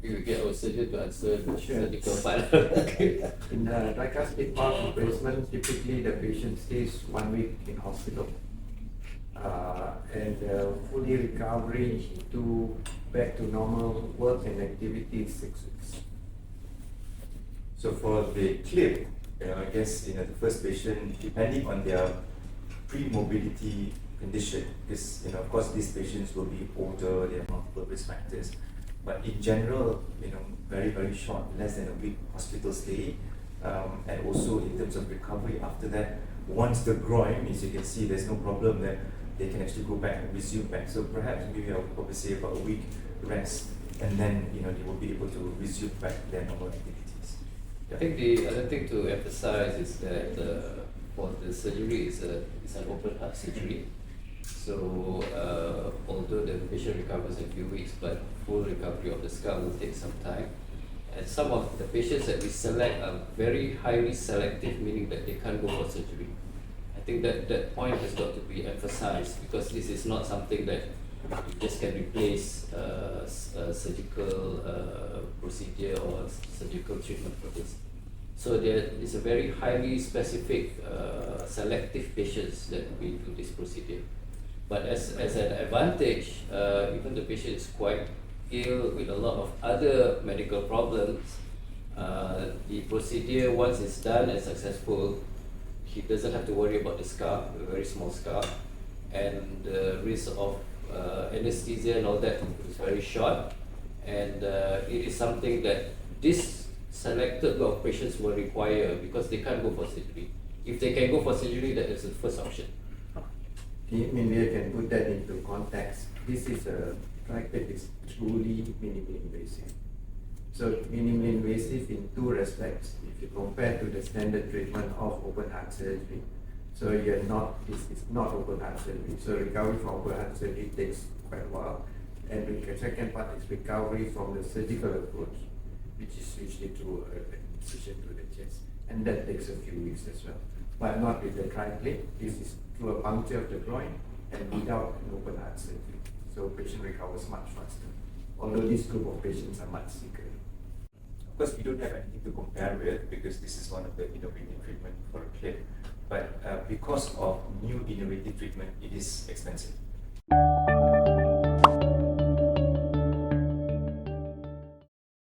You get our surgeon to answer the surgical part. In the tricuspid valve replacement, typically the patient stays 1 week in hospital. And fully recovery to back to normal work and activities 6 weeks. So for the clip, I guess the first patient, depending on their pre-morbidity condition, because of course these patients will be older, they have multiple risk factors. But in general, very, very short, less than a week hospital stay, and also in terms of recovery after that, once the groin, as you can see, there's no problem that they can actually go back and resume back. So perhaps maybe I would probably say about a week rest, and then they will be able to resume back their normal activities. I think the other thing to emphasize is that for the surgery is an open heart surgery. So although the patient recovers in a few weeks, but full recovery of the skull will take some time. And some of the patients that we select are very highly selective, meaning that they can't go for surgery. I think that point has got to be emphasized, because this is not something that you just can replace a surgical procedure or surgical treatment for this. So there is a very highly specific, selective patients that we do this procedure. But as an advantage, even the patient is quite ill with a lot of other medical problems, the procedure, once it's done and successful, he doesn't have to worry about the scar, a very small scar, and the risk of anesthesia and all that is very short, and it is something that this selected group of patients will require because they can't go for surgery. If they can go for surgery, that is the first option. Maybe I can put that into context. This is a tract that is truly minimally invasive. So minimally invasive in two respects. If you compare to the standard treatment of open heart surgery, so it's not open heart surgery. So recovery from open heart surgery takes quite a while. And the second part is recovery from the surgical approach, which is usually through an incision through the chest. And that takes a few weeks as well. But not with the Triclip. This is through a puncture of the groin and without an open heart surgery. So patient recovers much faster. Although this group of patients are much sicker. Of course, we don't have anything to compare with because this is one of the innovative treatment for a clip. But because of new innovative treatment, it is expensive.